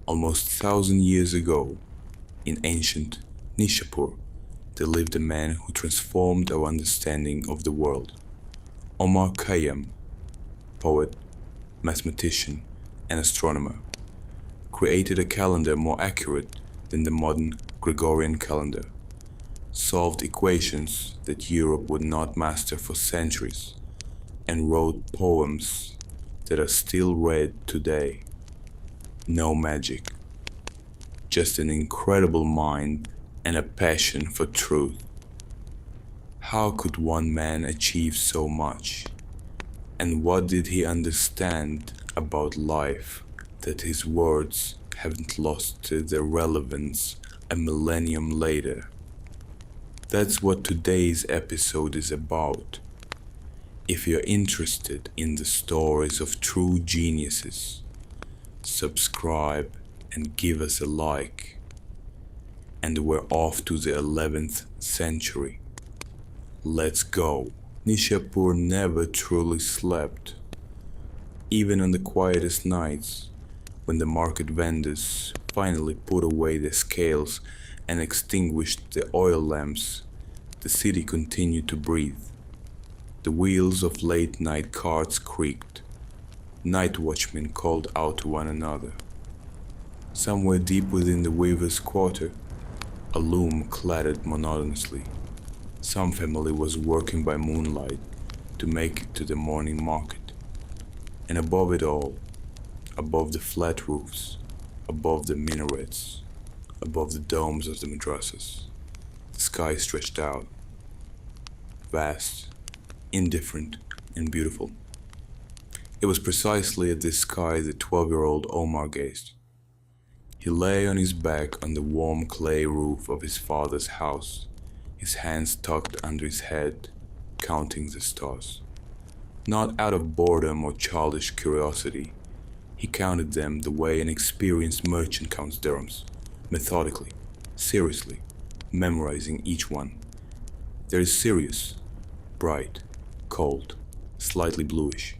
Almost 1,000 years ago, in ancient Nishapur, there lived a man who transformed our understanding of the world. Omar Khayyam, poet, mathematician, and astronomer, created a calendar more accurate than the modern Gregorian calendar, solved equations that Europe would not master for centuries, and wrote poems that are still read today. No magic, just an incredible mind and a passion for truth. How could one man achieve so much? And what did he understand about life that his words haven't lost their relevance a millennium later? That's what today's episode is about. If you're interested in the stories of true geniuses, subscribe and give us a like. And we're off to the 11th century. Let's go. Nishapur never truly slept. Even on the quietest nights, when the market vendors finally put away their scales and extinguished the oil lamps, the city continued to breathe. The wheels of late-night carts creaked. Night watchmen called out to one another. Somewhere deep within the weaver's quarter, a loom clattered monotonously. Some family was working by moonlight to make it to the morning market. And above it all, above the flat roofs, above the minarets, above the domes of the madrasas, the sky stretched out, vast, indifferent, and beautiful. It was precisely at this sky that 12-year-old Omar gazed. He lay on his back on the warm clay roof of his father's house, his hands tucked under his head, counting the stars. Not out of boredom or childish curiosity, he counted them the way an experienced merchant counts dirhams, methodically, seriously, memorizing each one. There is Sirius, bright, cold, slightly bluish.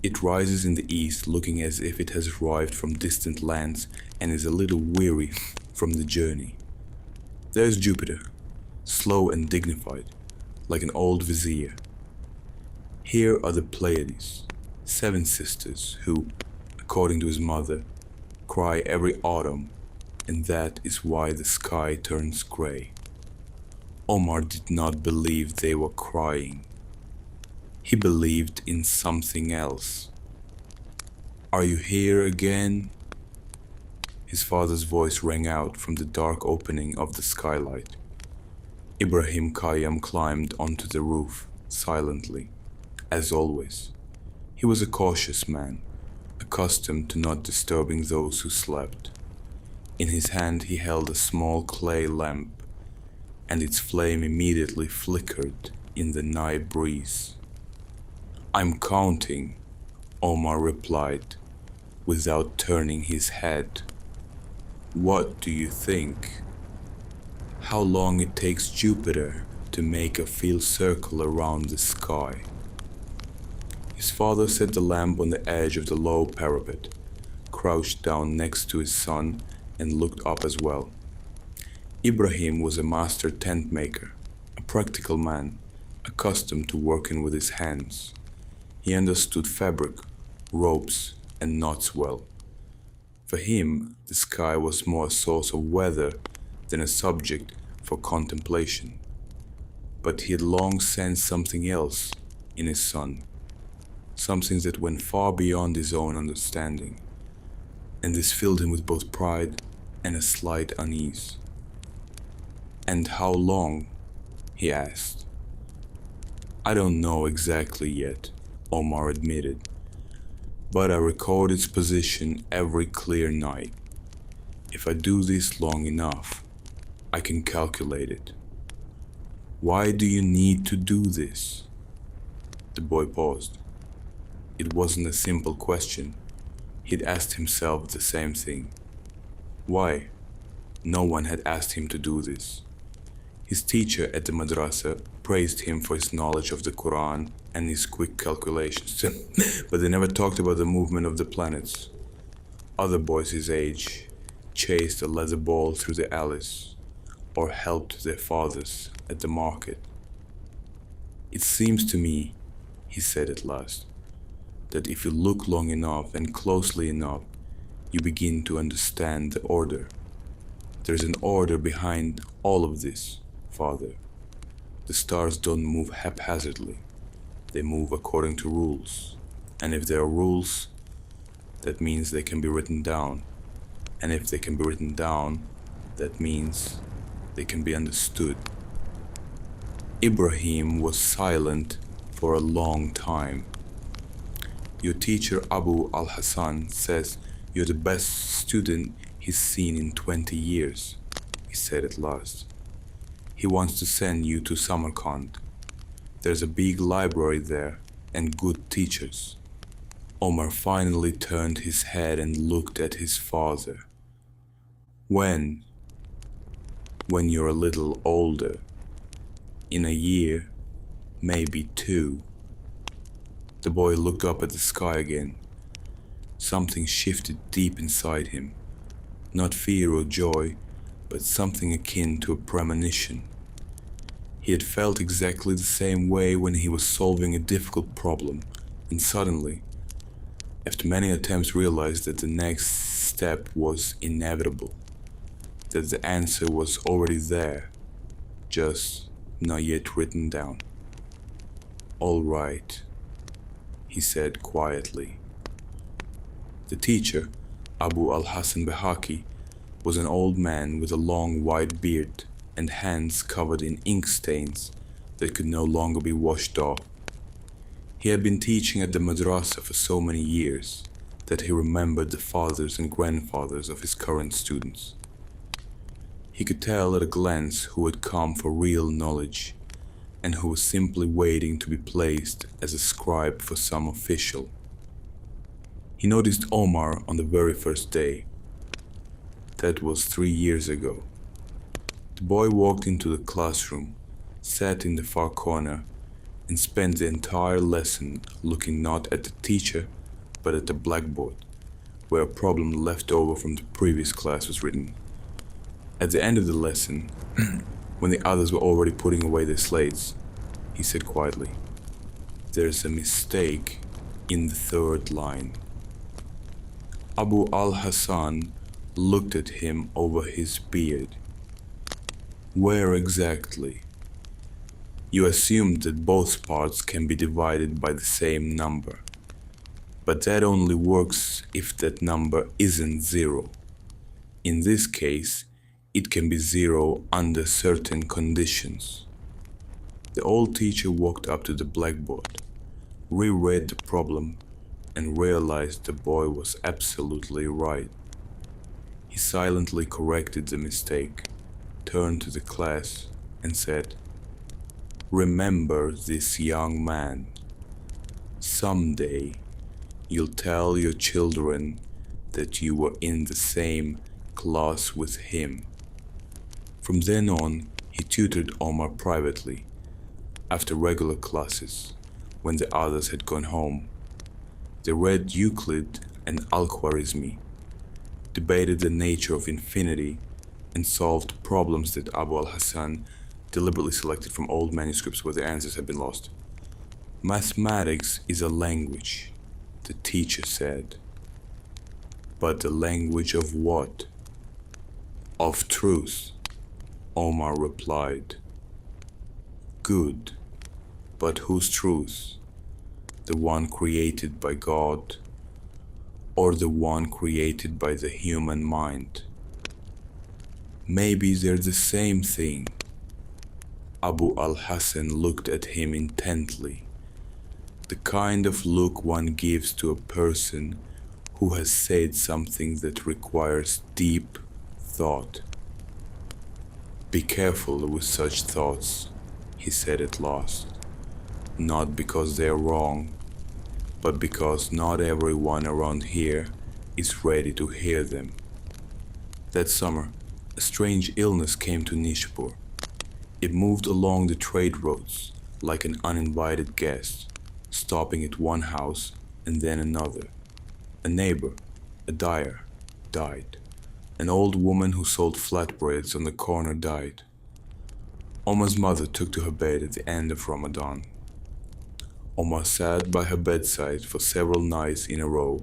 It rises in the east looking as if it has arrived from distant lands and is a little weary from the journey. There is Jupiter, slow and dignified, like an old vizier. Here are the Pleiades, 7 sisters who, according to his mother, cry every autumn, and that is why the sky turns gray. Omar did not believe they were crying. He believed in something else. "Are you here again?" His father's voice rang out from the dark opening of the skylight. Ibrahim Khayyam climbed onto the roof, silently, as always. He was a cautious man, accustomed to not disturbing those who slept. In his hand he held a small clay lamp, and its flame immediately flickered in the night breeze. "I'm counting," Omar replied, without turning his head. "What do you think? How long it takes Jupiter to make a field circle around the sky?" His father set the lamp on the edge of the low parapet, crouched down next to his son, and looked up as well. Ibrahim was a master tent maker, a practical man, accustomed to working with his hands. He understood fabric, ropes, and knots well. For him, the sky was more a source of weather than a subject for contemplation. But he had long sensed something else in his son, something that went far beyond his own understanding, and this filled him with both pride and a slight unease. "And how long?" he asked. "I don't know exactly yet," Omar admitted, "but I record its position every clear night. If I do this long enough, I can calculate it." "Why do you need to do this?" The boy paused. It wasn't a simple question. He'd asked himself the same thing. Why? No one had asked him to do this. His teacher at the madrasa praised him for his knowledge of the Quran and his quick calculations, but they never talked about the movement of the planets. Other boys his age chased a leather ball through the alleys or helped their fathers at the market. "It seems to me," he said at last, "that if you look long enough and closely enough, you begin to understand the order. There's an order behind all of this, Father. The stars don't move haphazardly. They move according to rules. And if there are rules, that means they can be written down. And if they can be written down, that means they can be understood." Ibrahim was silent for a long time. "Your teacher Abu al-Hassan says you're the best student he's seen in 20 years, he said at last. "He wants to send you to Samarkand. There's a big library there and good teachers." Omar finally turned his head and looked at his father. When you're a little older. In a year, maybe 2. The boy looked up at the sky again. Something shifted deep inside him. Not fear or joy, but something akin to a premonition. He had felt exactly the same way when he was solving a difficult problem, and suddenly, after many attempts, realized that the next step was inevitable, that the answer was already there, just not yet written down. "All right," he said quietly. The teacher, Abu al-Hassan Behaki, was an old man with a long white beard and hands covered in ink stains that could no longer be washed off. He had been teaching at the madrasa for so many years that he remembered the fathers and grandfathers of his current students. He could tell at a glance who had come for real knowledge and who was simply waiting to be placed as a scribe for some official. He noticed Omar on the very first day. That was 3 years ago. The boy walked into the classroom, sat in the far corner, and spent the entire lesson looking not at the teacher, but at the blackboard, where a problem left over from the previous class was written. At the end of the lesson, when the others were already putting away their slates, he said quietly, "There's a mistake in the 3rd line." Abu al-Hassan looked at him over his beard. "Where exactly?" "You assumed that both parts can be divided by the same number. But that only works if that number isn't 0. In this case, it can be 0 under certain conditions." The old teacher walked up to the blackboard, reread the problem, and realized the boy was absolutely right. He silently corrected the mistake, turned to the class, and said, "Remember this young man. Someday, you'll tell your children that you were in the same class with him." From then on, he tutored Omar privately, after regular classes, when the others had gone home. They read Euclid and Al-Khwarizmi, debated the nature of infinity, and solved problems that Abu al-Hassan deliberately selected from old manuscripts where the answers had been lost. "Mathematics is a language," the teacher said. "But the language of what?" "Of truth," Omar replied. "Good, but whose truth? The one created by God, or the one created by the human mind? Maybe they're the same thing." Abu al-Hassan looked at him intently, the kind of look one gives to a person who has said something that requires deep thought. "Be careful with such thoughts," he said at last, "not because they're wrong, but because not everyone around here is ready to hear them." That summer, a strange illness came to Nishapur. It moved along the trade roads like an uninvited guest, stopping at one house and then another. A neighbor, a dyer, died. An old woman who sold flatbreads on the corner died. Omar's mother took to her bed at the end of Ramadan. Omar sat by her bedside for several nights in a row,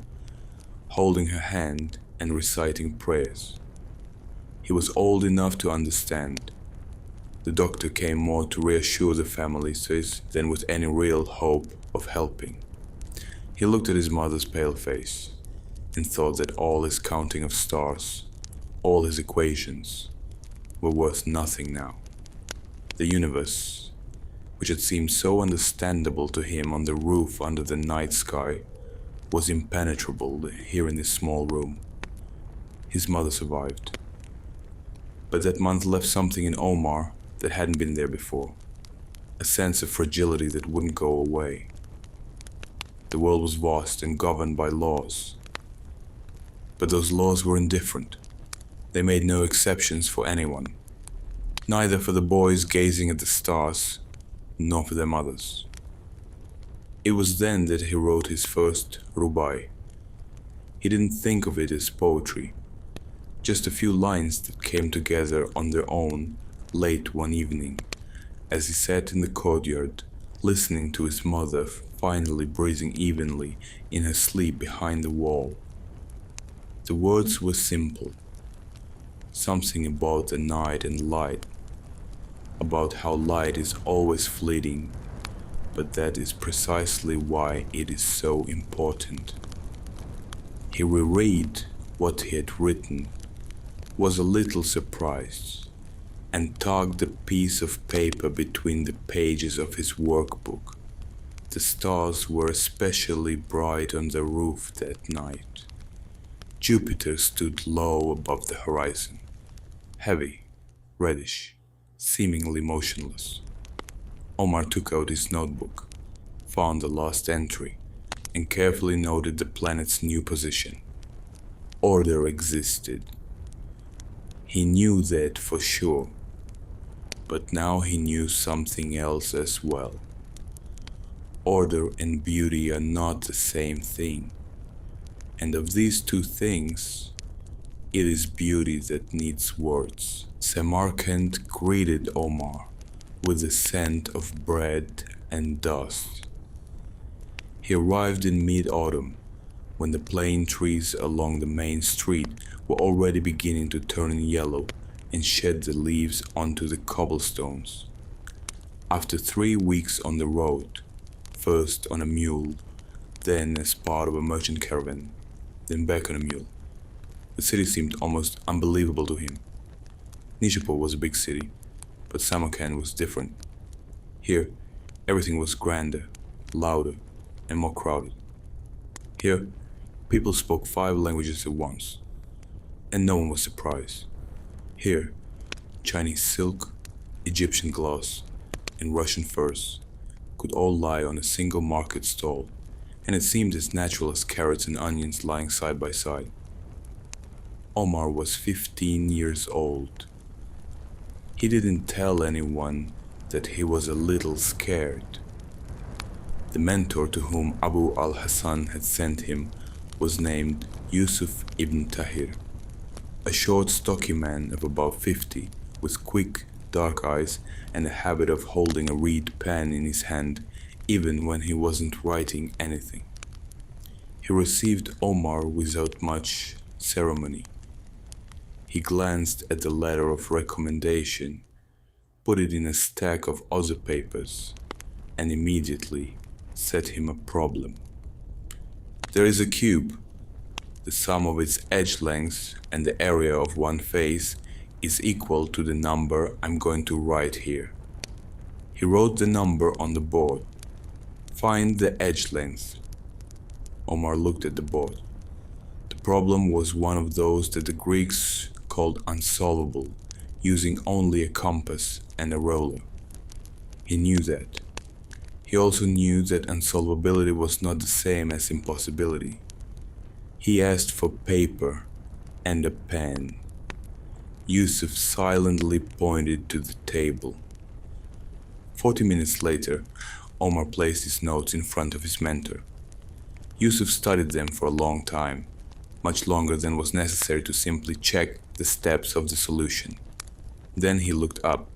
holding her hand and reciting prayers. He was old enough to understand. The doctor came more to reassure the families than with any real hope of helping. He looked at his mother's pale face and thought that all his counting of stars, all his equations, were worth nothing now. The universe, which had seemed so understandable to him on the roof under the night sky, was impenetrable here in this small room. His mother survived. But that month left something in Omar that hadn't been there before, a sense of fragility that wouldn't go away. The world was vast and governed by laws, but those laws were indifferent. They made no exceptions for anyone, neither for the boys gazing at the stars, nor for their mothers. It was then that he wrote his first rubai. He didn't think of it as poetry, just a few lines that came together on their own late one evening, as he sat in the courtyard, listening to his mother finally breathing evenly in her sleep behind the wall. The words were simple, something about the night and light, about how light is always fleeting, but that is precisely why it is so important. He reread what he had written, was a little surprised, and tugged a piece of paper between the pages of his workbook. The stars were especially bright on the roof that night. Jupiter stood low above the horizon, heavy, reddish, seemingly motionless. Omar took out his notebook, found the last entry, and carefully noted the planet's new position. Order existed. He knew that for sure, but now he knew something else as well. Order and beauty are not the same thing, and of these two things, it is beauty that needs words. Samarkand greeted Omar with the scent of bread and dust. He arrived in mid-autumn, when the plane trees along the main street were already beginning to turn yellow and shed the leaves onto the cobblestones. After 3 weeks on the road, first on a mule, then as part of a merchant caravan, then back on a mule, the city seemed almost unbelievable to him. Nishapur was a big city, but Samarkand was different. Here, everything was grander, louder, and more crowded. Here, people spoke 5 languages at once, and no one was surprised. Here, Chinese silk, Egyptian glass, and Russian furs could all lie on a single market stall, and it seemed as natural as carrots and onions lying side by side. Omar was 15 years old. He didn't tell anyone that he was a little scared. The mentor to whom Abu al-Hassan had sent him was named Yusuf ibn Tahir, a short, stocky man of about 50, with quick, dark eyes and a habit of holding a reed pen in his hand even when he wasn't writing anything. He received Omar without much ceremony. He glanced at the letter of recommendation, put it in a stack of other papers, and immediately set him a problem. There is a cube. The sum of its edge lengths and the area of one face is equal to the number I'm going to write here. He wrote the number on the board. Find the edge length. Omar looked at the board. The problem was one of those that the Greeks called unsolvable, using only a compass and a ruler. He knew that. He also knew that unsolvability was not the same as impossibility. He asked for paper and a pen. Yusuf silently pointed to the table. 40 minutes later, Omar placed his notes in front of his mentor. Yusuf studied them for a long time, much longer than was necessary to simply check the steps of the solution. Then he looked up.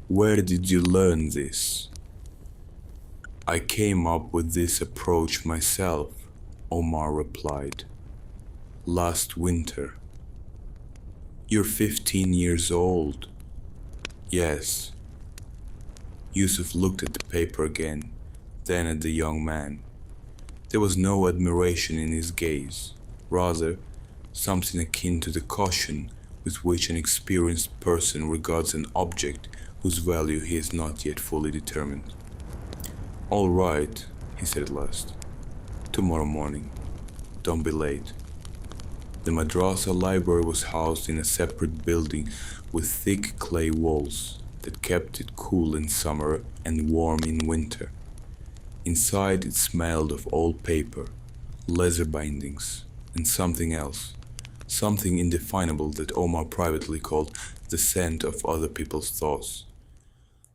"Where did you learn this?" "I came up with this approach myself," Omar replied. "Last winter." "You're 15 years old." "Yes." Yusuf looked at the paper again, then at the young man. There was no admiration in his gaze, rather something akin to the caution with which an experienced person regards an object whose value he has not yet fully determined. "All right," he said at last. "Tomorrow morning. Don't be late." The madrasa library was housed in a separate building with thick clay walls that kept it cool in summer and warm in winter. Inside it smelled of old paper, leather bindings, and something else, something indefinable that Omar privately called the scent of other people's thoughts.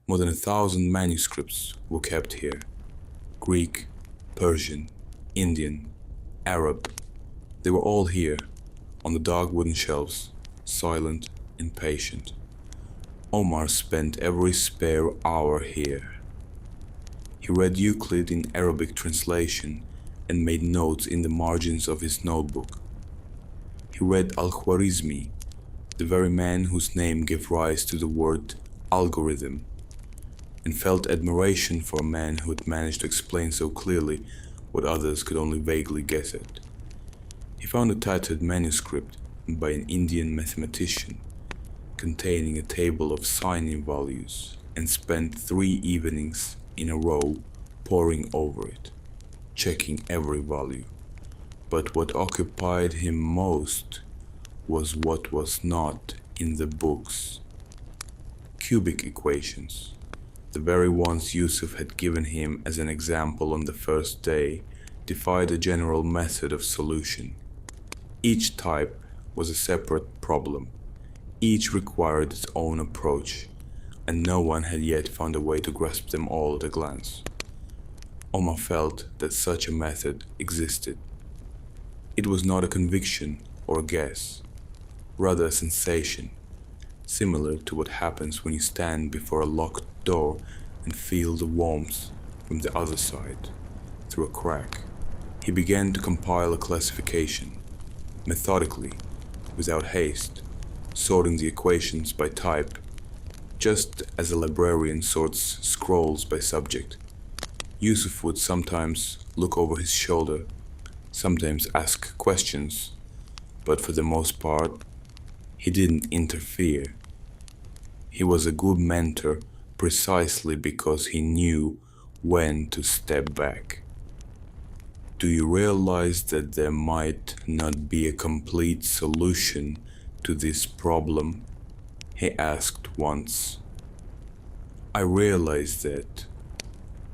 More than 1,000 manuscripts were kept here. Greek, Persian, Indian, Arab. They were all here, on the dark wooden shelves, silent and patient. Omar spent every spare hour here. He read Euclid in Arabic translation and made notes in the margins of his notebook. He read Al-Khwarizmi, the very man whose name gave rise to the word algorithm, and felt admiration for a man who had managed to explain so clearly what others could only vaguely guess at. He found a tattered manuscript by an Indian mathematician containing a table of sine values and spent 3 evenings in a row poring over it, checking every value. But what occupied him most was what was not in the books. Cubic equations, the very ones Yusuf had given him as an example on the first day, defied a general method of solution. Each type was a separate problem. Each required its own approach, and no one had yet found a way to grasp them all at a glance. Omar felt that such a method existed. It was not a conviction or a guess, rather a sensation, similar to what happens when you stand before a locked door and feel the warmth from the other side, through a crack. He began to compile a classification, methodically, without haste, sorting the equations by type, just as a librarian sorts scrolls by subject. Yusuf would sometimes look over his shoulder, sometimes ask questions, but for the most part, he didn't interfere. He was a good mentor precisely because he knew when to step back. "Do you realize that there might not be a complete solution to this problem?" he asked once. "I realize that,"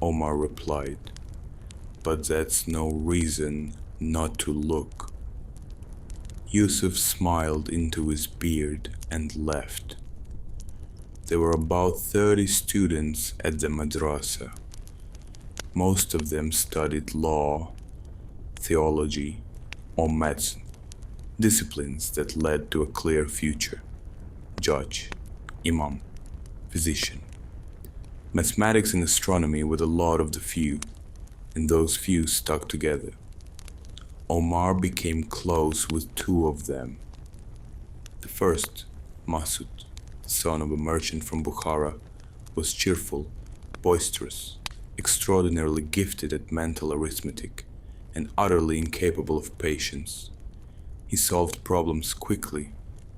Omar replied, "but that's no reason not to look." Yusuf smiled into his beard and left. There were about 30 students at the madrasa. Most of them studied law, theology, or medicine, disciplines that led to a clear future. Judge, imam, physician. Mathematics and astronomy were the lot of the few, and those few stuck together. Omar became close with 2 of them. The first, Masud, the son of a merchant from Bukhara, was cheerful, boisterous, extraordinarily gifted at mental arithmetic, and utterly incapable of patience. He solved problems quickly,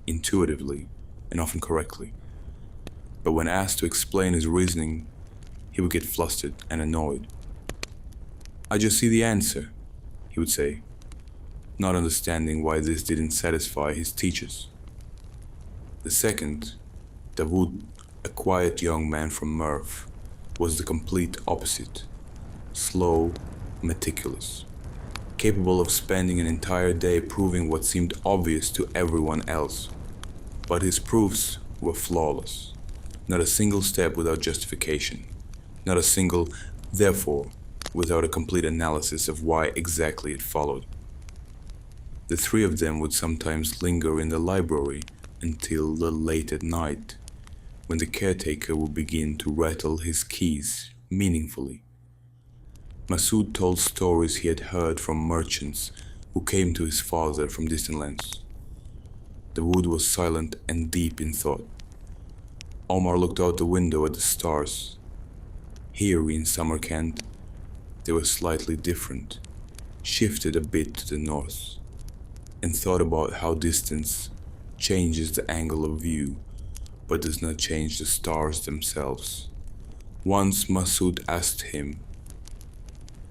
intuitively, and often correctly. But when asked to explain his reasoning, he would get flustered and annoyed. "I just see the answer," he would say, not understanding why this didn't satisfy his teachers. The second, Dawood, a quiet young man from Merv, was the complete opposite. Slow, meticulous, capable of spending an entire day proving what seemed obvious to everyone else. But his proofs were flawless. Not a single step without justification. Not a single, therefore, without a complete analysis of why exactly it followed. The three of them would sometimes linger in the library until late at night, when the caretaker would begin to rattle his keys meaningfully. Masood told stories he had heard from merchants who came to his father from distant lands. The wood was silent and deep in thought. Omar looked out the window at the stars. Here in Samarkand, they were slightly different, shifted a bit to the north, and thought about how distance changes the angle of view, but does not change the stars themselves. Once Masood asked him,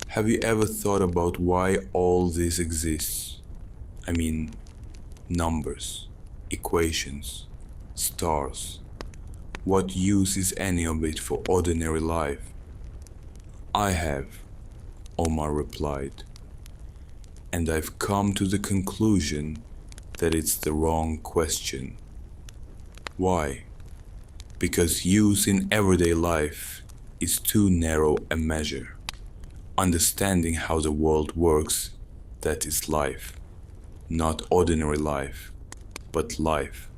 "Have you ever thought about why all this exists? I mean, numbers, equations, stars. What use is any of it for ordinary life?" "I have," Omar replied, "and I've come to the conclusion that it's the wrong question." Why? Because use in everyday life is too narrow a measure. Understanding how the world works, that is life. Not ordinary life, but life.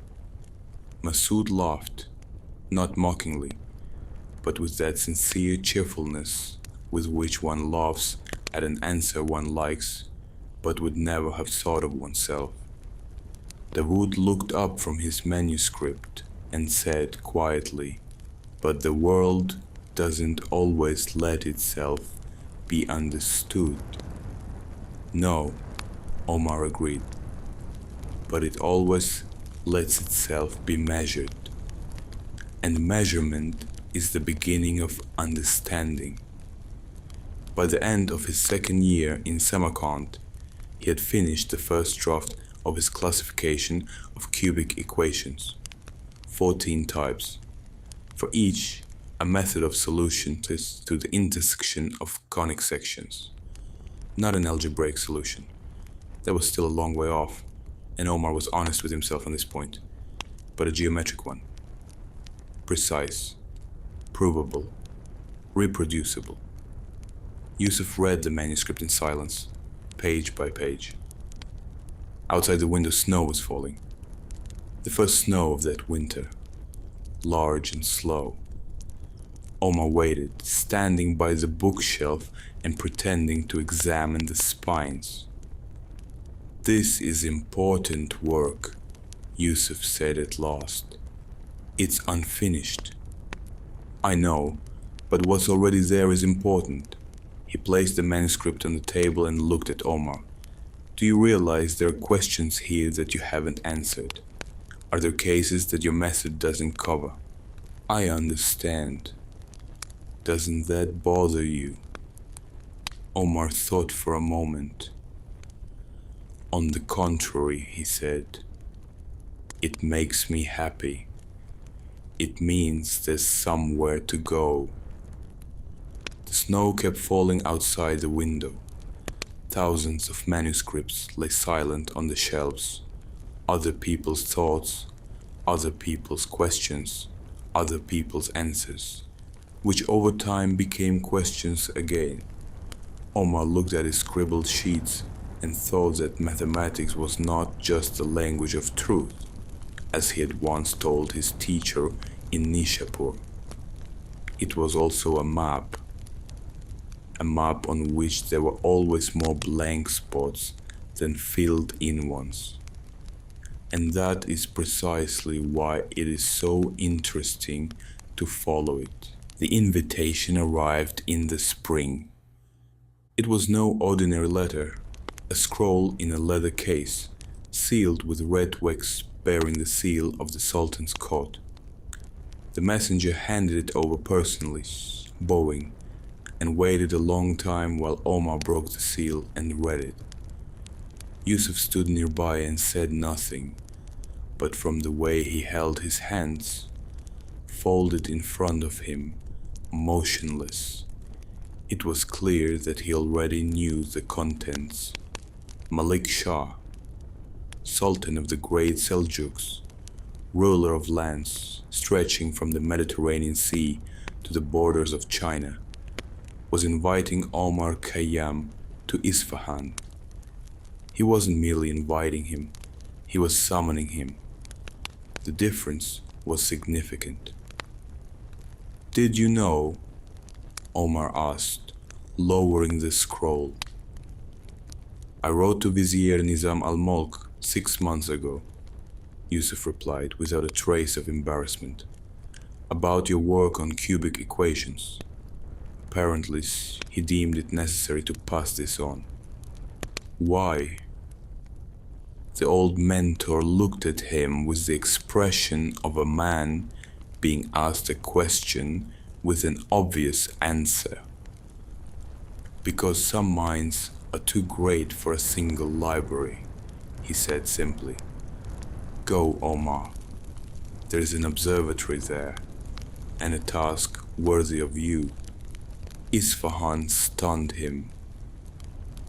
Masood laughed, not mockingly, but with that sincere cheerfulness with which one laughs at an answer one likes, but would never have thought of oneself. Dawood looked up from his manuscript and said quietly, "But the world doesn't always let itself be understood." "No," Omar agreed, "but it always lets itself be measured. And measurement is the beginning of understanding." By the end of his second year in Samarkand, he had finished the first draft of his classification of cubic equations, 14 types, for each a method of solution to the intersection of conic sections. Not an algebraic solution. That was still a long way off, and Omar was honest with himself on this point, but a geometric one. Precise, provable, reproducible. Yusuf read the manuscript in silence, page by page. Outside the window, snow was falling. The first snow of that winter, large and slow. Omar waited, standing by the bookshelf and pretending to examine the spines. "This is important work," Yusuf said at last. "It's unfinished." "I know, but what's already there is important." He placed the manuscript on the table and looked at Omar. "Do you realize there are questions here that you haven't answered? Are there cases that your method doesn't cover?" "I understand. Doesn't that bother you?" Omar thought for a moment. "On the contrary," he said, "it makes me happy. It means there's somewhere to go." The snow kept falling outside the window. Thousands of manuscripts lay silent on the shelves. Other people's thoughts, other people's questions, other people's answers, which over time became questions again. Omar looked at his scribbled sheets and thought that mathematics was not just the language of truth, as he had once told his teacher in Nishapur. It was also a map on which there were always more blank spots than filled-in ones. And that is precisely why it is so interesting to follow it. The invitation arrived in the spring. It was no ordinary letter, a scroll in a leather case, sealed with red wax bearing the seal of the Sultan's court. The messenger handed it over personally, bowing, and waited a long time while Omar broke the seal and read it. Yusuf stood nearby and said nothing, but from the way he held his hands, folded in front of him, motionless, it was clear that he already knew the contents. Malik Shah, Sultan of the Great Seljuks, ruler of lands stretching from the Mediterranean Sea to the borders of China, was inviting Omar Khayyam to Isfahan. He wasn't merely inviting him, he was summoning him. The difference was significant. "Did you know?" Omar asked, lowering the scroll. "I wrote to Vizier Nizam al-Mulk 6 months ago," Yusuf replied without a trace of embarrassment, "about your work on cubic equations." Apparently, he deemed it necessary to pass this on. "Why?" The old mentor looked at him with the expression of a man being asked a question with an obvious answer. "Because some minds are too great for a single library," he said simply. "Go, Omar. There is an observatory there, and a task worthy of you." Isfahan stunned him.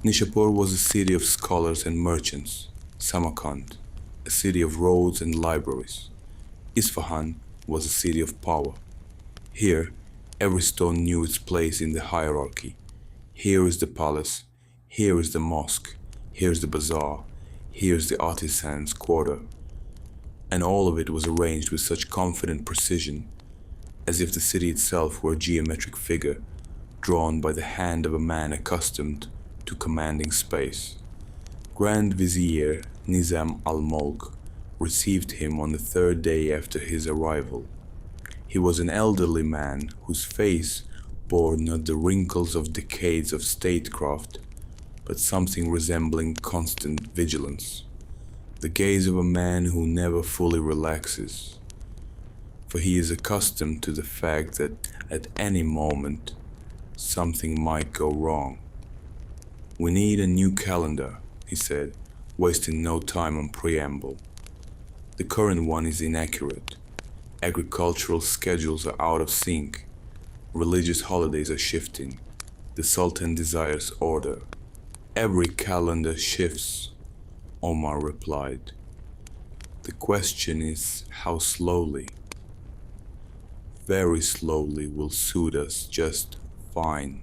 Nishapur was a city of scholars and merchants. Samarkand, a city of roads and libraries. Isfahan was a city of power. Here, every stone knew its place in the hierarchy. Here is the palace, here is the mosque, here is the bazaar, here is the artisan's quarter. And all of it was arranged with such confident precision, as if the city itself were a geometric figure, drawn by the hand of a man accustomed to commanding space. Grand Vizier Nizam al-Mulk received him on the 3rd day after his arrival. He was an elderly man whose face bore not the wrinkles of decades of statecraft, but something resembling constant vigilance, the gaze of a man who never fully relaxes, for he is accustomed to the fact that at any moment something might go wrong. "We need a new calendar," he said, wasting no time on preamble. "The current one is inaccurate. Agricultural schedules are out of sync. Religious holidays are shifting. The Sultan desires order." "Every calendar shifts," Omar replied. "The question is how slowly." "Very slowly will suit us just fine.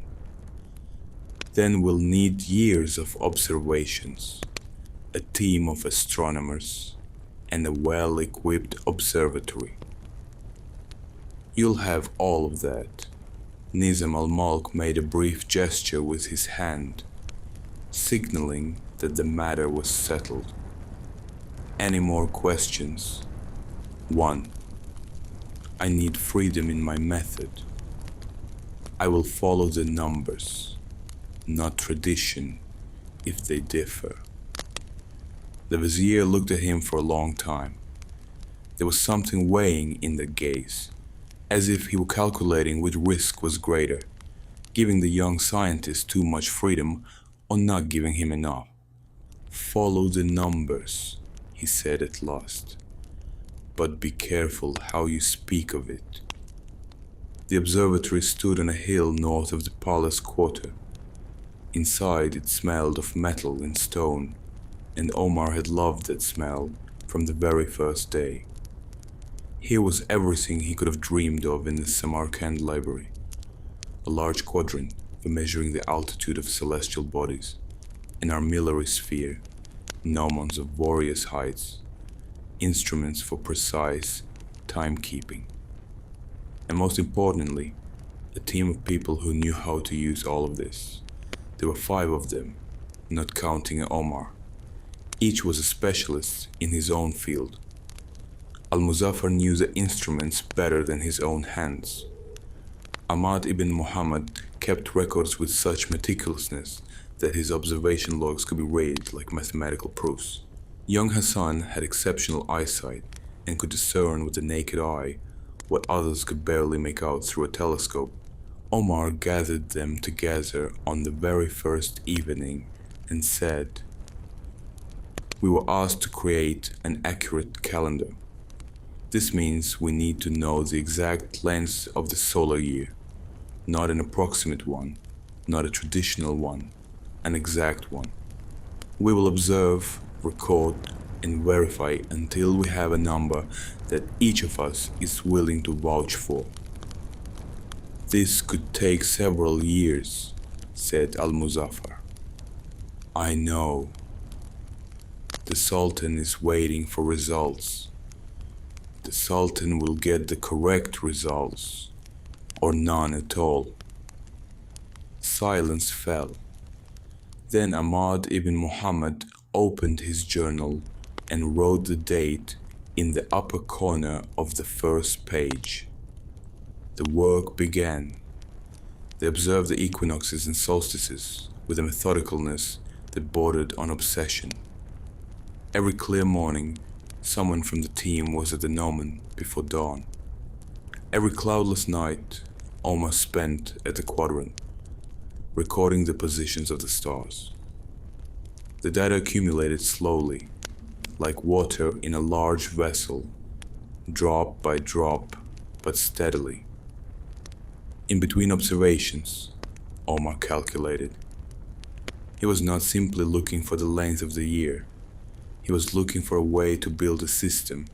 Then we'll need years of observations, a team of astronomers, and a well-equipped observatory." "You'll have all of that." Nizam al-Mulk made a brief gesture with his hand, signaling that the matter was settled. "Any more questions?" "One. I need freedom in my method. I will follow the numbers, not tradition, if they differ." The Vizier looked at him for a long time. There was something weighing in that gaze, as if he were calculating which risk was greater, giving the young scientist too much freedom or not giving him enough. "Follow the numbers," he said at last, "but be careful how you speak of it." The observatory stood on a hill north of the palace quarter. Inside it smelled of metal and stone, and Omar had loved that smell from the very first day. Here was everything he could have dreamed of in the Samarkand library. A large quadrant for measuring the altitude of celestial bodies, an armillary sphere, gnomons of various heights, instruments for precise timekeeping, and most importantly, a team of people who knew how to use all of this. There were 5 of them, not counting Omar. Each was a specialist in his own field. Al-Muzaffar knew the instruments better than his own hands. Ahmad ibn Muhammad kept records with such meticulousness that his observation logs could be read like mathematical proofs. Young Hassan had exceptional eyesight and could discern with the naked eye what others could barely make out through a telescope. Omar gathered them together on the very first evening and said, "We were asked to create an accurate calendar. This means we need to know the exact length of the solar year, not an approximate one, not a traditional one, an exact one. We will observe, record, and verify until we have a number that each of us is willing to vouch for." "This could take several years," said Al-Muzaffar. "I know." The Sultan is waiting for results. The Sultan will get the correct results, or none at all. Silence fell. Then Ahmad ibn Muhammad opened his journal and wrote the date in the upper corner of the first page. The work began. They observed the equinoxes and solstices with a methodicalness that bordered on obsession. Every clear morning, someone from the team was at the gnomon before dawn. Every cloudless night, Omar spent at the quadrant, recording the positions of the stars. The data accumulated slowly, like water in a large vessel, drop by drop, but steadily. In between observations, Omar calculated. He was not simply looking for the length of the year. He was looking for a way to build a system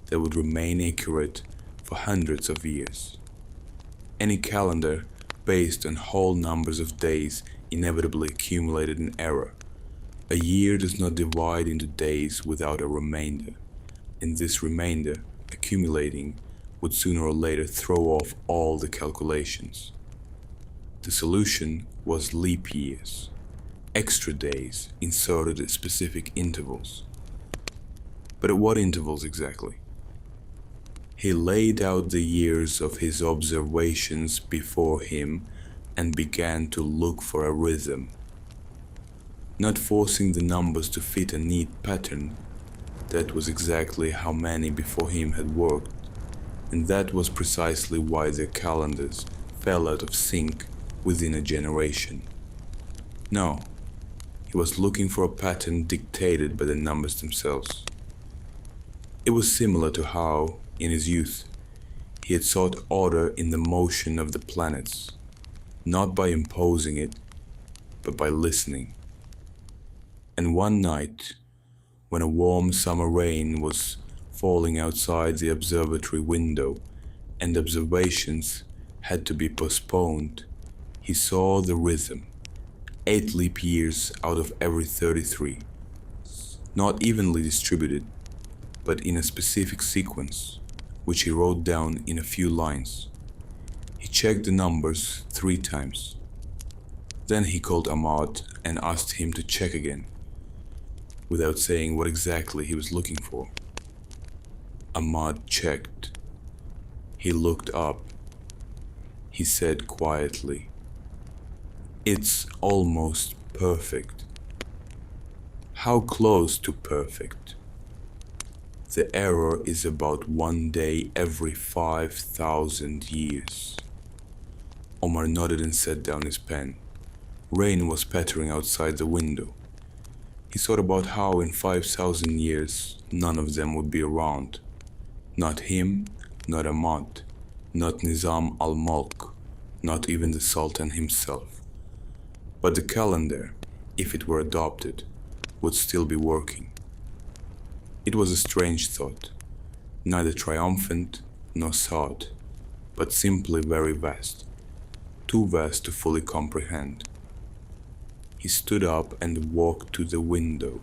that would remain accurate for hundreds of years. Any calendar based on whole numbers of days inevitably accumulated an error. A year does not divide into days without a remainder, and this remainder, accumulating, would sooner or later throw off all the calculations. The solution was leap years, extra days inserted at specific intervals. But at what intervals exactly? He laid out the years of his observations before him and began to look for a rhythm. Not forcing the numbers to fit a neat pattern, that was exactly how many before him had worked, and that was precisely why their calendars fell out of sync within a generation. No, he was looking for a pattern dictated by the numbers themselves. It was similar to how, in his youth, he had sought order in the motion of the planets, not by imposing it, but by listening. And one night, when a warm summer rain was falling outside the observatory window and observations had to be postponed, he saw the rhythm, 8 leap years out of every 33, not evenly distributed, but in a specific sequence, which he wrote down in a few lines. He checked the numbers 3 times. Then he called Ahmad and asked him to check again, without saying what exactly he was looking for. Ahmad checked. He looked up. He said quietly, "It's almost perfect." How close to perfect? The error is about 1 day every 5,000 years. Omar nodded and set down his pen. Rain was pattering outside the window. He thought about how in 5,000 years none of them would be around. Not him, not Ahmad, not Nizam al-Mulk, not even the Sultan himself. But the calendar, if it were adopted, would still be working. It was a strange thought, neither triumphant nor sad, but simply very vast, too vast to fully comprehend. He stood up and walked to the window.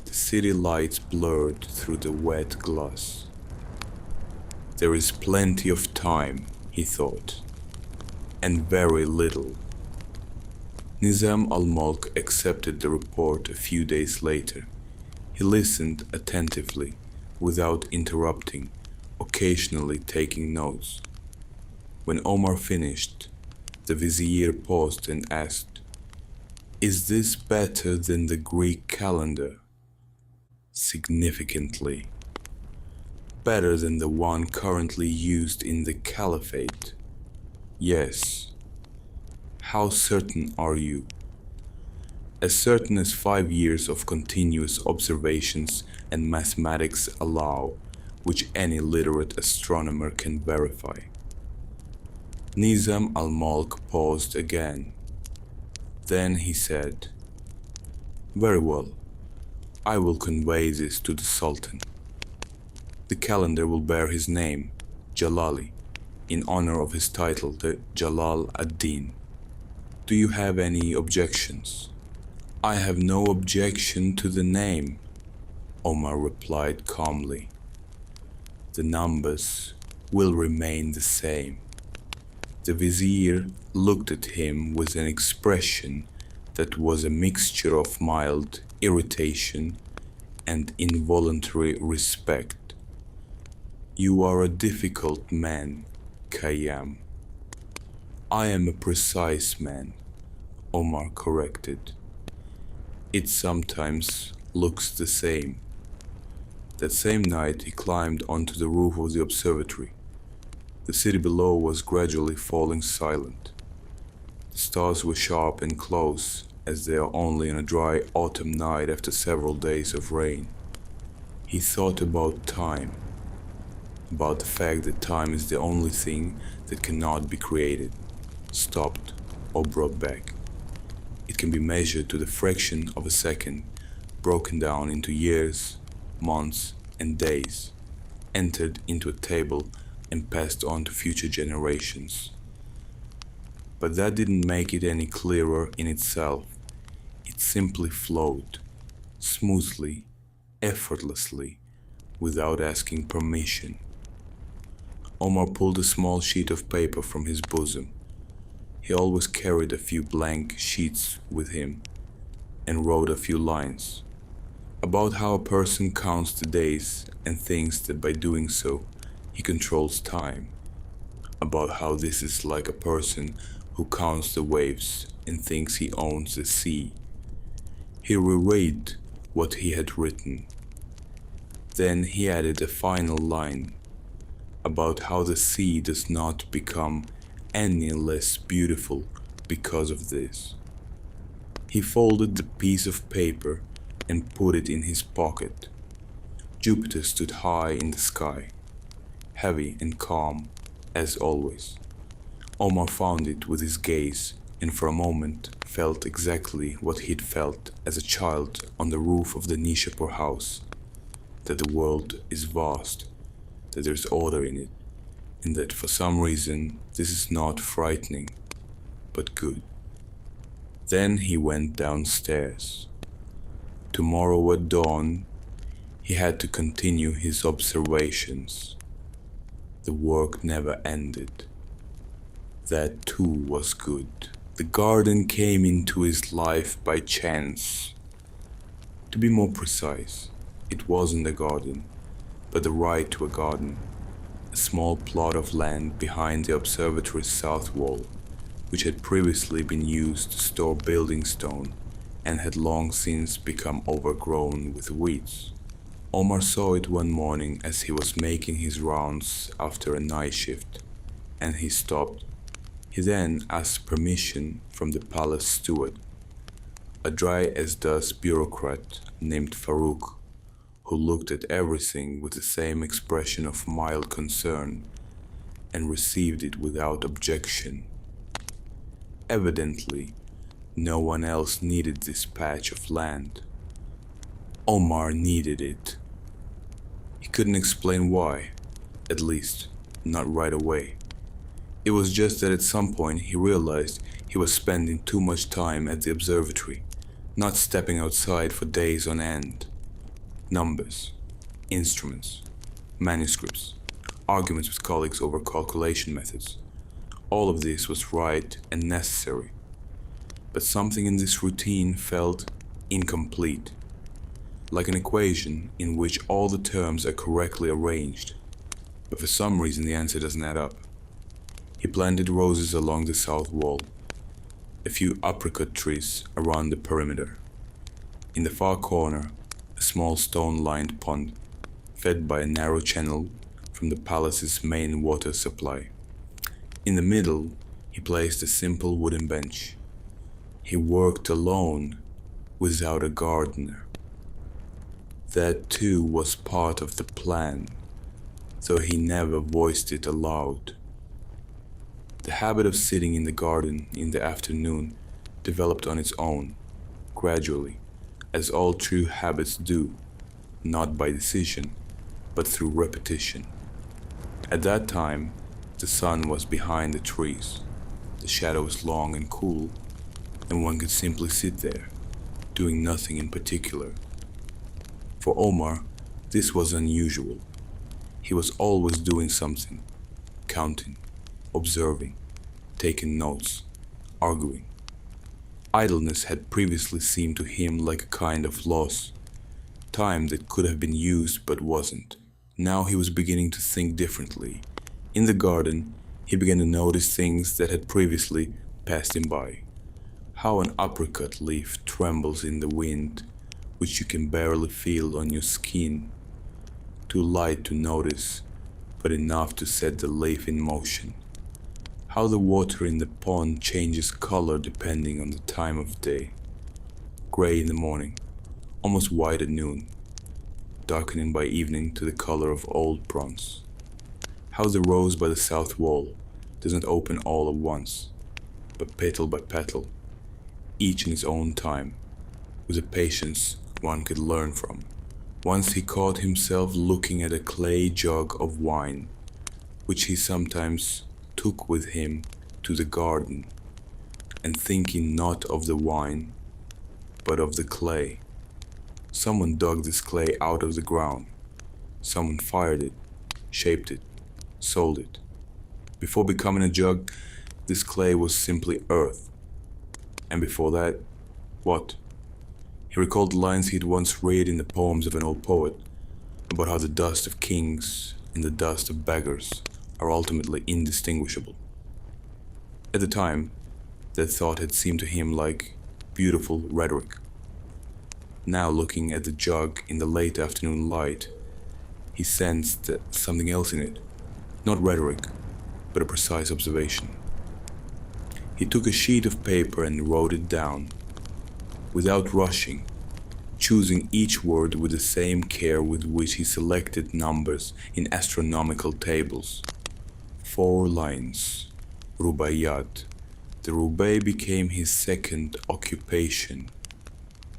The city lights blurred through the wet glass. There is plenty of time, he thought, and very little. Nizam al-Mulk accepted the report a few days later. He listened attentively, without interrupting, occasionally taking notes. When Omar finished, the vizier paused and asked, "Is this better than the Greek calendar?" "Significantly. Better than the one currently used in the Caliphate?" "Yes." "How certain are you?" "As certain as 5 years of continuous observations and mathematics allow, which any literate astronomer can verify." Nizam al-Mulk paused again. Then he said, "Very well, I will convey this to the Sultan. The calendar will bear his name, Jalali, in honor of his title, the Jalal ad-Din. Do you have any objections?" I have no objection to the name, Omar replied calmly. The numbers will remain the same. The vizier looked at him with an expression that was a mixture of mild irritation and involuntary respect. You are a difficult man, Khayyam. I am a precise man, Omar corrected. It sometimes looks the same. That same night he climbed onto the roof of the observatory. The city below was gradually falling silent. The stars were sharp and close, as they are only on a dry autumn night after several days of rain. He thought about time, about the fact that time is the only thing that cannot be created, stopped, or brought back. It can be measured to the fraction of a second, broken down into years, months, and days, entered into a table and passed on to future generations. But that didn't make it any clearer in itself. It simply flowed, smoothly, effortlessly, without asking permission. Omar pulled a small sheet of paper from his bosom. He always carried a few blank sheets with him and wrote a few lines about how a person counts the days and thinks that by doing so he controls time, about how this is like a person who counts the waves and thinks he owns the sea. He reread what he had written. Then he added a final line about how the sea does not become any less beautiful because of this. He folded the piece of paper and put it in his pocket. Jupiter stood high in the sky, heavy and calm, as always. Omar found it with his gaze, and for a moment felt exactly what he'd felt as a child on the roof of the Nishapur house, that the world is vast, that there's order in it, and that for some reason this is not frightening, but good. Then he went downstairs. Tomorrow at dawn, he had to continue his observations. The work never ended. That too was good. The garden came into his life by chance. To be more precise, it wasn't a garden, but the right to a garden, a small plot of land behind the observatory's south wall, which had previously been used to store building stone and had long since become overgrown with weeds. Omar saw it one morning as he was making his rounds after a night shift, and he stopped. He then asked permission from the palace steward, a dry-as-dust bureaucrat named Farouk, who looked at everything with the same expression of mild concern and received it without objection. Evidently, no one else needed this patch of land. Omar needed it. He couldn't explain why, at least, not right away. It was just that at some point he realized he was spending too much time at the observatory, not stepping outside for days on end. Numbers, instruments, manuscripts, arguments with colleagues over calculation methods. All of this was right and necessary. But something in this routine felt incomplete, like an equation in which all the terms are correctly arranged, but for some reason the answer doesn't add up. He planted roses along the south wall, a few apricot trees around the perimeter. In the far corner, a small stone-lined pond, fed by a narrow channel from the palace's main water supply. In the middle, he placed a simple wooden bench. He worked alone, without a gardener. That too was part of the plan, though he never voiced it aloud. The habit of sitting in the garden in the afternoon developed on its own, gradually, as all true habits do, not by decision, but through repetition. At that time, the sun was behind the trees, the shadows long and cool, and one could simply sit there, doing nothing in particular. For Omar, this was unusual. He was always doing something, counting, observing, taking notes, arguing. Idleness had previously seemed to him like a kind of loss, time that could have been used but wasn't. Now he was beginning to think differently. In the garden, he began to notice things that had previously passed him by. How an apricot leaf trembles in the wind, which you can barely feel on your skin. Too light to notice, but enough to set the leaf in motion. How the water in the pond changes color depending on the time of day. Gray in the morning, almost white at noon, darkening by evening to the color of old bronze. How the rose by the south wall doesn't open all at once, but petal by petal, each in its own time, with a patience one could learn from. Once he caught himself looking at a clay jug of wine, which he sometimes took with him to the garden, and thinking not of the wine, but of the clay. Someone dug this clay out of the ground. Someone fired it, shaped it, sold it. Before becoming a jug, this clay was simply earth. And before that, what? He recalled the lines he had once read in the poems of an old poet about how the dust of kings and the dust of beggars are ultimately indistinguishable. At the time, that thought had seemed to him like beautiful rhetoric. Now, looking at the jug in the late afternoon light, he sensed something else in it, not rhetoric, but a precise observation. He took a sheet of paper and wrote it down, without rushing, choosing each word with the same care with which he selected numbers in astronomical tables. 4 lines, rubaiyat. The rubai became his second occupation,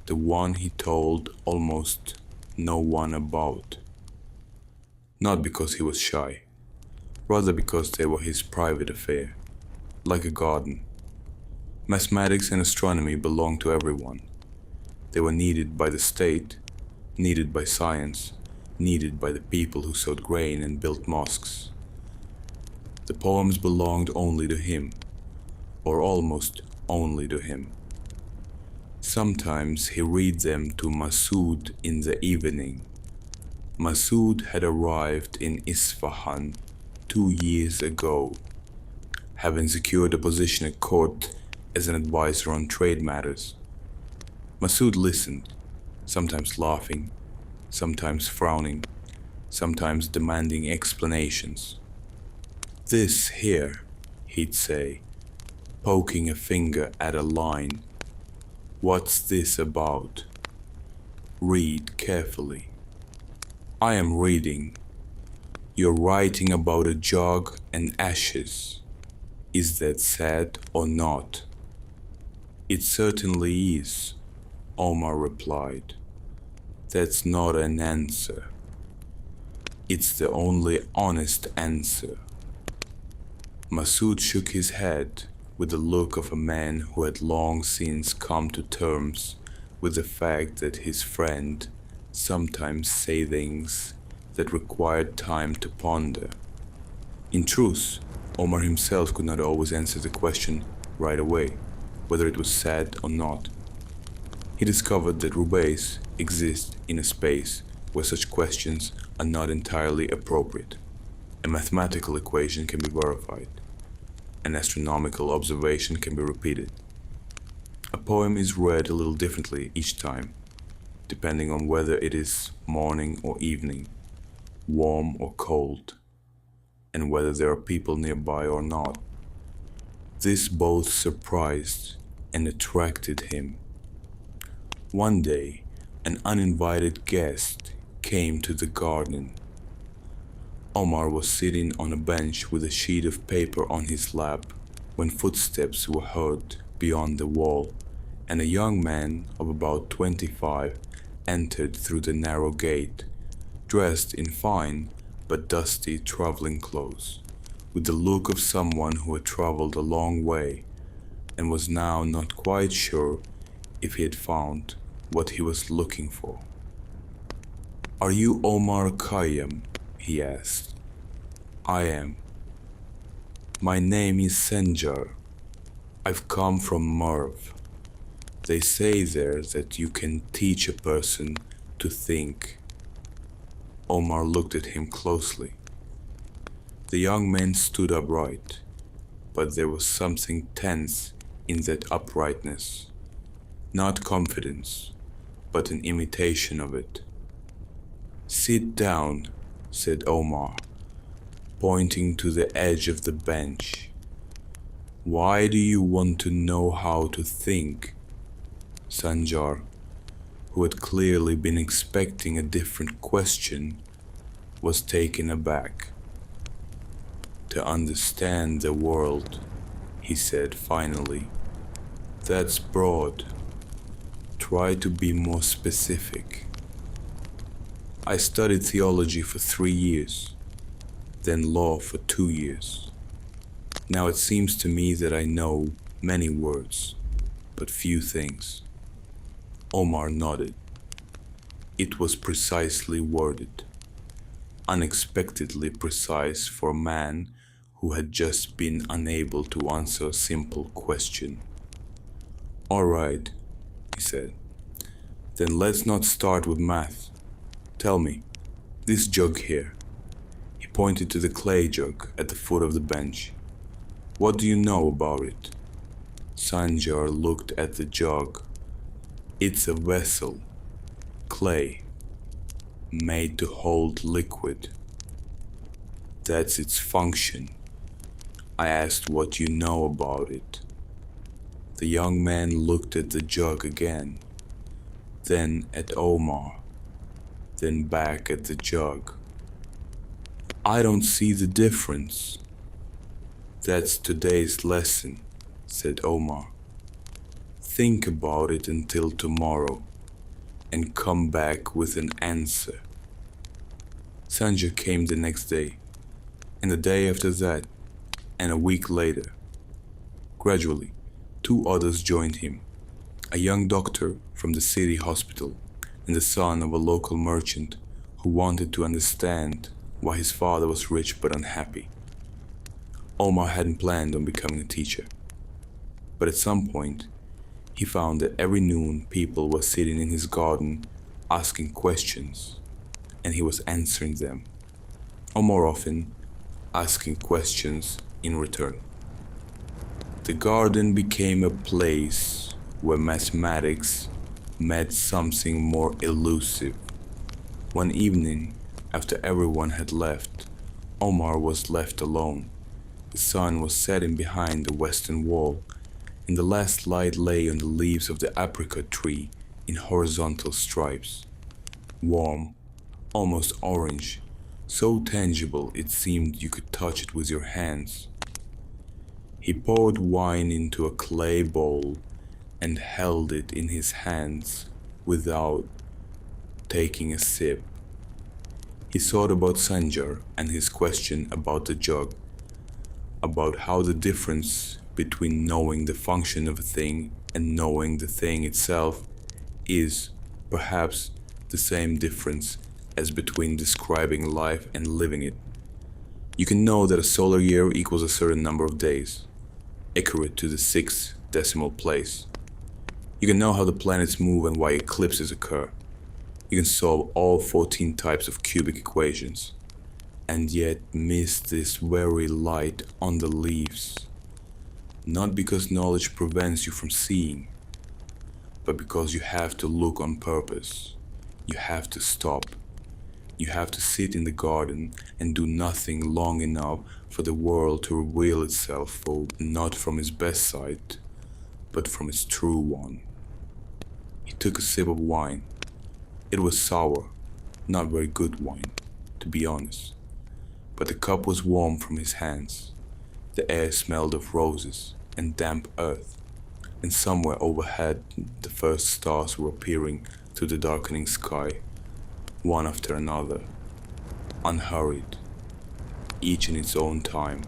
the one he told almost no one about. Not because he was shy, rather because they were his private affair, like a garden. Mathematics and astronomy belonged to everyone. They were needed by the state, needed by science, needed by the people who sowed grain and built mosques. The poems belonged only to him, or almost only to him. Sometimes he read them to Masood in the evening. Masood had arrived in Isfahan 2 years ago, having secured a position at court as an advisor on trade matters. Masood listened, sometimes laughing, sometimes frowning, sometimes demanding explanations. "This here," he'd say, poking a finger at a line. "What's this about? Read carefully." "I am reading. You're writing about a jug and ashes. Is that sad or not?" "It certainly is," Omar replied. "That's not an answer. It's the only honest answer." Masood shook his head with the look of a man who had long since come to terms with the fact that his friend sometimes say things that required time to ponder. In truth, Omar himself could not always answer the question right away, whether it was sad or not. He discovered that rubais exist in a space where such questions are not entirely appropriate. A mathematical equation can be verified. An astronomical observation can be repeated. A poem is read a little differently each time, depending on whether it is morning or evening, warm or cold, and whether there are people nearby or not. This both surprised and attracted him. One day, an uninvited guest came to the garden. Omar was sitting on a bench with a sheet of paper on his lap when footsteps were heard beyond the wall, and a young man of about 25 entered through the narrow gate, dressed in fine but dusty traveling clothes, with the look of someone who had traveled a long way and was now not quite sure if he had found what he was looking for. "Are you Omar Khayyam?" he asked. "I am. My name is Sanjar. I've come from Merv. They say there that you can teach a person to think." Omar looked at him closely. The young man stood upright, but there was something tense in that uprightness. Not confidence, but an imitation of it. "Sit down," said Omar, pointing to the edge of the bench. "Why do you want to know how to think?" Sanjar, who had clearly been expecting a different question, was taken aback. "To understand the world," he said finally. "That's broad. Try to be more specific." "I studied theology for 3 years, then law for 2 years. Now it seems to me that I know many words, but few things." Omar nodded. It was precisely worded, unexpectedly precise for a man who had just been unable to answer a simple question. "All right," he said. "Then let's not start with math. Tell me, this jug here." He pointed to the clay jug at the foot of the bench. "What do you know about it?" Sanjar looked at the jug. "It's a vessel, clay, made to hold liquid. That's its function. I asked what you know about it." The young man looked at the jug again, then at Omar, then back at the jug. "I don't see the difference." "That's today's lesson," said Omar. "Think about it until tomorrow, and come back with an answer." Sanjay came the next day, and the day after that, and a week later. Gradually, 2 others joined him, a young doctor from the city hospital and the son of a local merchant who wanted to understand why his father was rich but unhappy. Omar hadn't planned on becoming a teacher, but at some point, he found that every noon people were sitting in his garden asking questions, and he was answering them, or more often, asking questions in return. The garden became a place where mathematics met something more elusive. One evening, after everyone had left, Omar was left alone. The sun was setting behind the western wall, and the last light lay on the leaves of the apricot tree in horizontal stripes. Warm, almost orange, so tangible it seemed you could touch it with your hands. He poured wine into a clay bowl and held it in his hands without taking a sip. He thought about Sanjar and his question about the jug, about how the difference between knowing the function of a thing and knowing the thing itself is, perhaps, the same difference as between describing life and living it. You can know that a solar year equals a certain number of days, accurate to the 6th decimal place. You can know how the planets move and why eclipses occur. You can solve all 14 types of cubic equations, and yet miss this very light on the leaves. Not because knowledge prevents you from seeing, but because you have to look on purpose. You have to stop. You have to sit in the garden and do nothing long enough for the world to reveal itself, for not from its best side, but from its true one. He took a sip of wine. It was sour, not very good wine, to be honest, but the cup was warm from his hands. The air smelled of roses and damp earth, and somewhere overhead the first stars were appearing through the darkening sky, one after another, unhurried, each in its own time.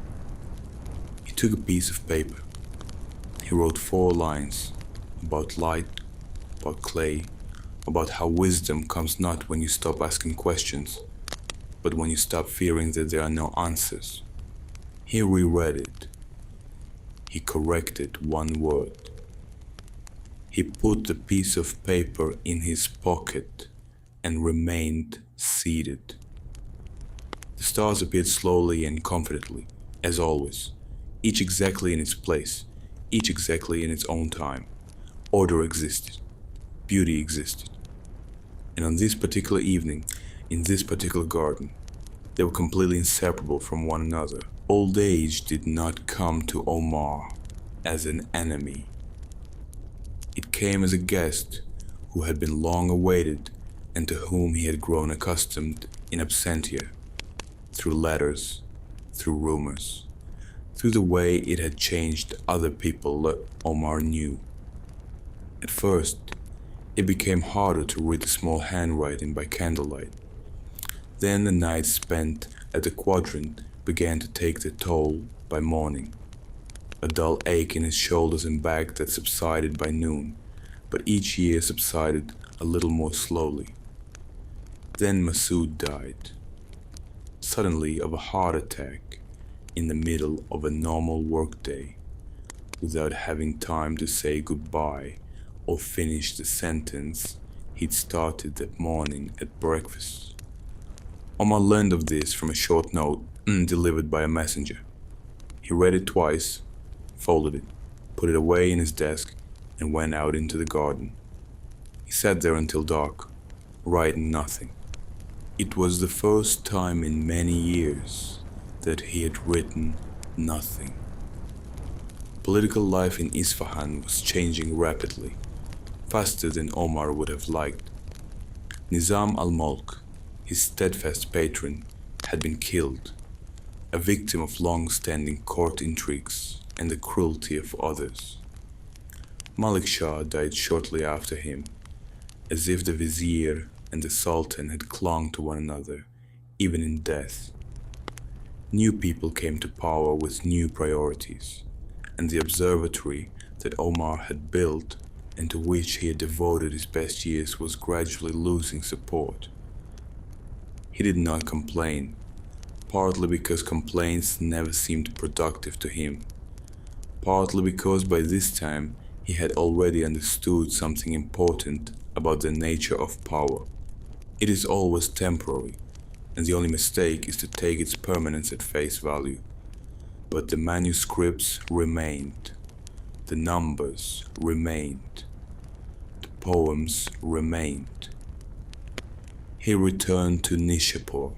He took a piece of paper. He wrote 4 lines about light, about clay, about how wisdom comes not when you stop asking questions, but when you stop fearing that there are no answers. He reread it. He corrected one word. He put the piece of paper in his pocket and remained seated. The stars appeared slowly and confidently, as always, each exactly in its place, each exactly in its own time. Order existed, beauty existed. And on this particular evening, in this particular garden, they were completely inseparable from one another. Old age did not come to Omar as an enemy. It came as a guest who had been long awaited and to whom he had grown accustomed in absentia, through letters, through rumors, through the way it had changed other people that Omar knew. At first, it became harder to read the small handwriting by candlelight. Then the nights spent at the quadrant began to take their toll by morning. A dull ache in his shoulders and back that subsided by noon, but each year subsided a little more slowly. Then Masood died, suddenly of a heart attack, in the middle of a normal workday, without having time to say goodbye or finish the sentence he'd started that morning at breakfast. Omar learned of this from a short note delivered by a messenger. He read it twice, folded it, put it away in his desk, and went out into the garden. He sat there until dark, writing nothing. It was the first time in many years that he had written nothing. Political life in Isfahan was changing rapidly, faster than Omar would have liked. Nizam al-Mulk, his steadfast patron, had been killed, a victim of long-standing court intrigues and the cruelty of others. Malik Shah died shortly after him, as if the vizier and the sultan had clung to one another, even in death. New people came to power with new priorities, and the observatory that Omar had built and to which he had devoted his best years was gradually losing support. He did not complain, partly because complaints never seemed productive to him, partly because by this time he had already understood something important about the nature of power. It is always temporary, and the only mistake is to take its permanence at face value. But the manuscripts remained, the numbers remained, the poems remained. He returned to Nishapur.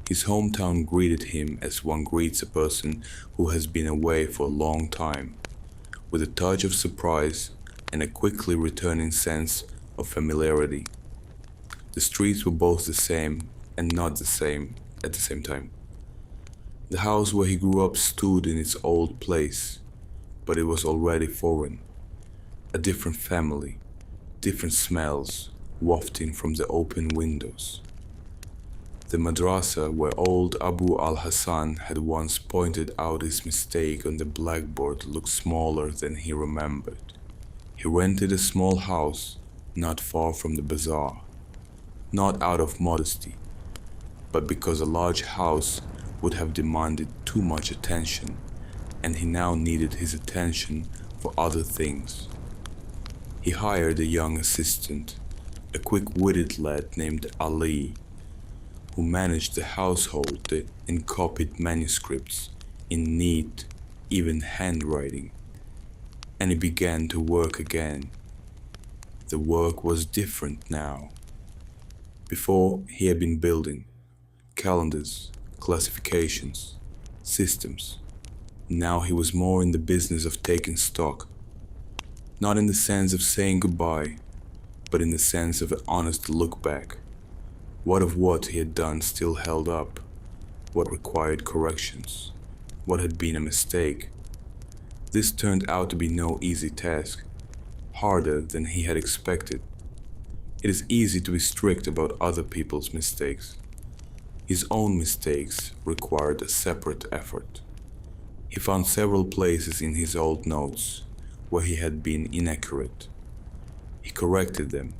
His hometown greeted him as one greets a person who has been away for a long time, with a touch of surprise and a quickly returning sense of familiarity. The streets were both the same and not the same at the same time. The house where he grew up stood in its old place, but it was already foreign. A different family, different smells wafting from the open windows. The madrasa where old Abu al-Hassan had once pointed out his mistake on the blackboard looked smaller than he remembered. He rented a small house not far from the bazaar, not out of modesty, but because a large house would have demanded too much attention, and he now needed his attention for other things. He hired a young assistant, a quick-witted lad named Ali, who managed the household and copied manuscripts in neat, even handwriting, and he began to work again. The work was different now. Before, he had been building calendars, classifications, systems. Now he was more in the business of taking stock, not in the sense of saying goodbye, but in the sense of an honest look back. What of what he had done still held up? What required corrections? What had been a mistake? This turned out to be no easy task, harder than he had expected. It is easy to be strict about other people's mistakes. His own mistakes required a separate effort. He found several places in his old notes where he had been inaccurate. He corrected them,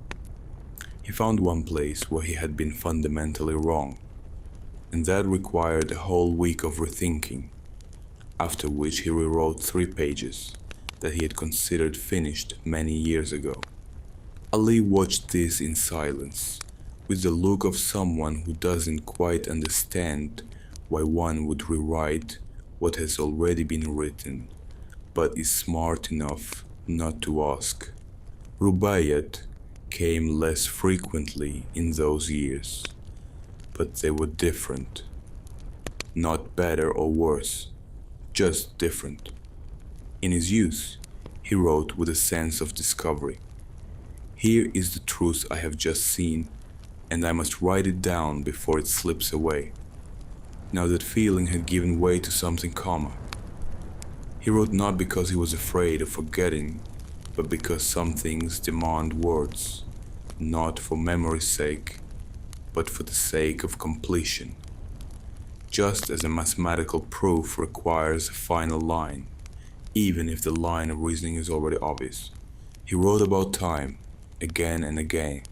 He found one place where he had been fundamentally wrong, and that required a whole week of rethinking, after which he rewrote 3 pages that he had considered finished many years ago. Ali watched this in silence, with the look of someone who doesn't quite understand why one would rewrite what has already been written, but is smart enough not to ask. Rubaiyat came less frequently in those years, but they were different. Not better or worse, just different. In his youth, he wrote with a sense of discovery. Here is the truth I have just seen, and I must write it down before it slips away. Now that feeling had given way to something calmer. He wrote not because he was afraid of forgetting, but because some things demand words, not for memory's sake, but for the sake of completion. Just as a mathematical proof requires a final line, even if the line of reasoning is already obvious. He wrote about time, again and again,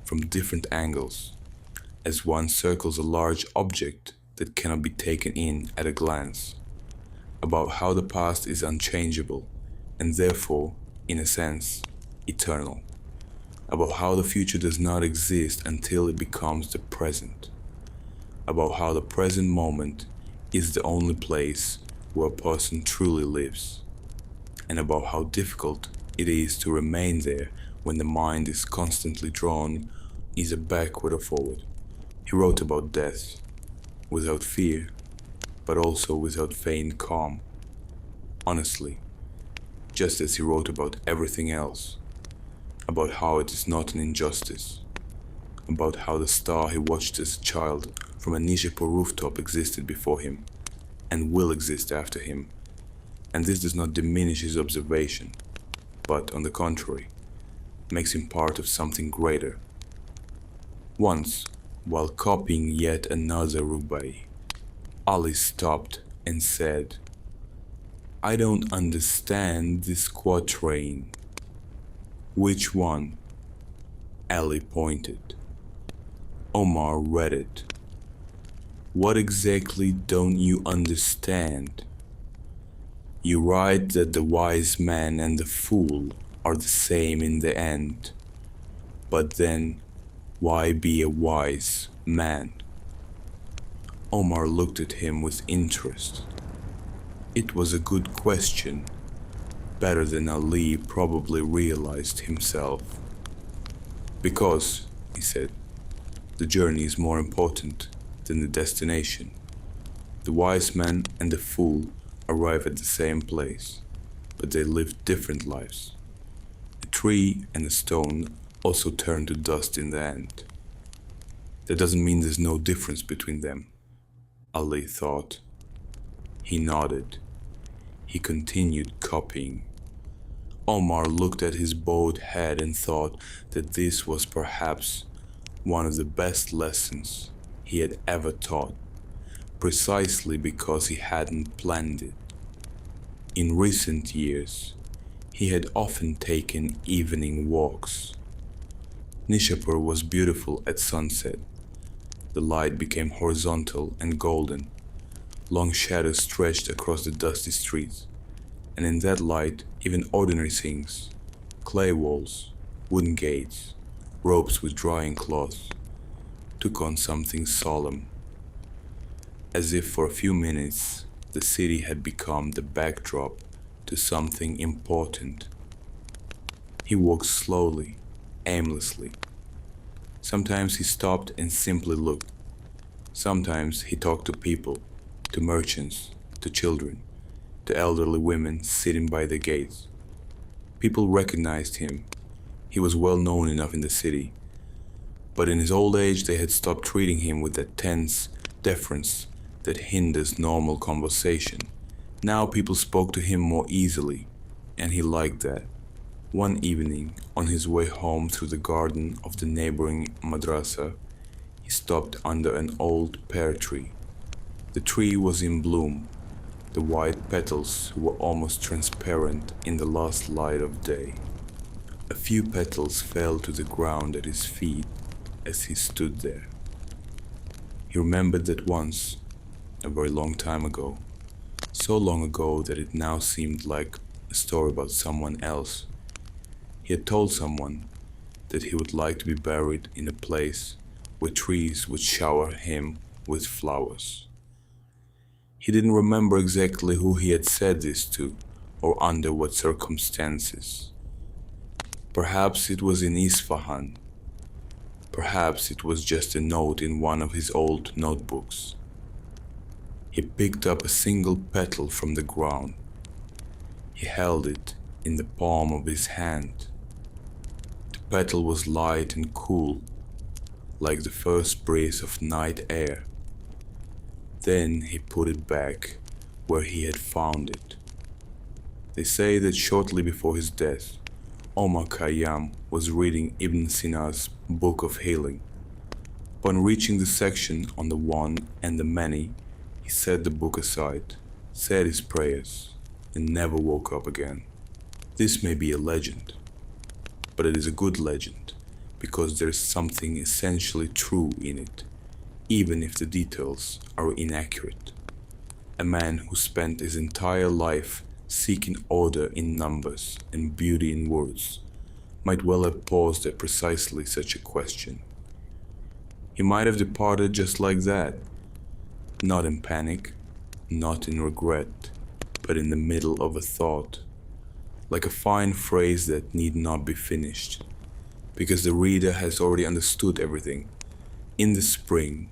from different angles, as one circles a large object that cannot be taken in at a glance, about how the past is unchangeable, and therefore, in a sense, eternal, about how the future does not exist until it becomes the present, about how the present moment is the only place where a person truly lives, and about how difficult it is to remain there when the mind is constantly drawn either backward or forward. He wrote about death, without fear, but also without feigned calm. Honestly, just as he wrote about everything else, about how it is not an injustice, about how the star he watched as a child from a Nishapur rooftop existed before him, and will exist after him, and this does not diminish his observation, but, on the contrary, makes him part of something greater. Once, while copying yet another Rubai, Ali stopped and said, "I don't understand this quatrain." "Which one?" Ali pointed. Omar read it. "What exactly don't you understand?" "You write that the wise man and the fool are the same in the end. But then, why be a wise man?" Omar looked at him with interest. It was a good question, better than Ali probably realized himself. "Because," he said, "the journey is more important than the destination. The wise man and the fool arrive at the same place, but they live different lives. A tree and a stone also turn to dust in the end. That doesn't mean there's no difference between them," Ali thought. He nodded. He continued copying. Omar looked at his bowed head and thought that this was perhaps one of the best lessons he had ever taught, precisely because he hadn't planned it. In recent years, he had often taken evening walks. Nishapur was beautiful at sunset. The light became horizontal and golden. Long shadows stretched across the dusty streets, and in that light, even ordinary things, clay walls, wooden gates, ropes with drying cloths, took on something solemn. As if for a few minutes, the city had become the backdrop to something important. He walked slowly, aimlessly. Sometimes he stopped and simply looked. Sometimes he talked to people, to merchants, to children, to elderly women sitting by the gates. People recognized him. He was well known enough in the city. But in his old age they had stopped treating him with that tense deference that hinders normal conversation. Now people spoke to him more easily, and he liked that. One evening, on his way home through the garden of the neighboring madrasa, he stopped under an old pear tree. The tree was in bloom. The white petals were almost transparent in the last light of day. A few petals fell to the ground at his feet, as he stood there. He remembered that once, a very long time ago, so long ago that it now seemed like a story about someone else, he had told someone that he would like to be buried in a place where trees would shower him with flowers. He didn't remember exactly who he had said this to or under what circumstances. Perhaps it was in Isfahan. Perhaps it was just a note in one of his old notebooks. He picked up a single petal from the ground. He held it in the palm of his hand. The petal was light and cool, like the first breeze of night air. Then he put it back where he had found it. They say that shortly before his death, Omar Khayyam was reading Ibn Sina's Book of Healing. Upon reaching the section on the one and the many, he set the book aside, said his prayers, and never woke up again. This may be a legend, but it is a good legend because there is something essentially true in it, even if the details are inaccurate. A man who spent his entire life seeking order in numbers and beauty in words might well have paused at precisely such a question. He might have departed just like that, not in panic, not in regret, but in the middle of a thought, like a fine phrase that need not be finished, because the reader has already understood everything. In the spring,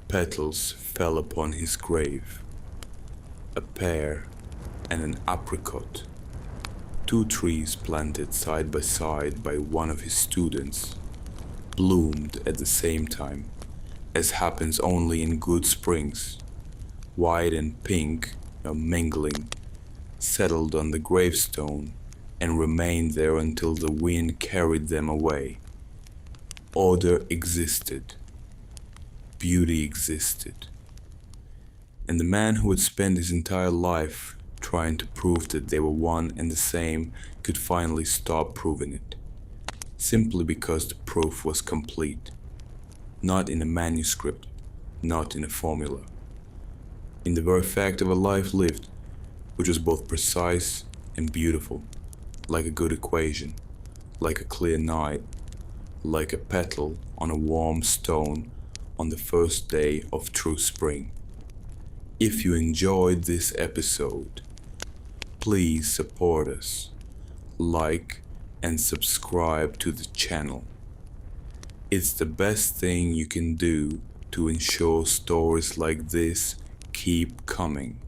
petals fell upon his grave, a pear and an apricot, two trees planted side by one of his students, bloomed at the same time, as happens only in good springs. White and pink, mingling, settled on the gravestone and remained there until the wind carried them away. Order existed. Beauty existed. And the man who had spent his entire life trying to prove that they were one and the same could finally stop proving it, simply because the proof was complete, not in a manuscript, not in a formula, in the very fact of a life lived, which was both precise and beautiful, like a good equation, like a clear night, like a petal on a warm stone on the first day of true spring. If you enjoyed this episode, please support us, like and subscribe to the channel. It's the best thing you can do to ensure stories like this keep coming.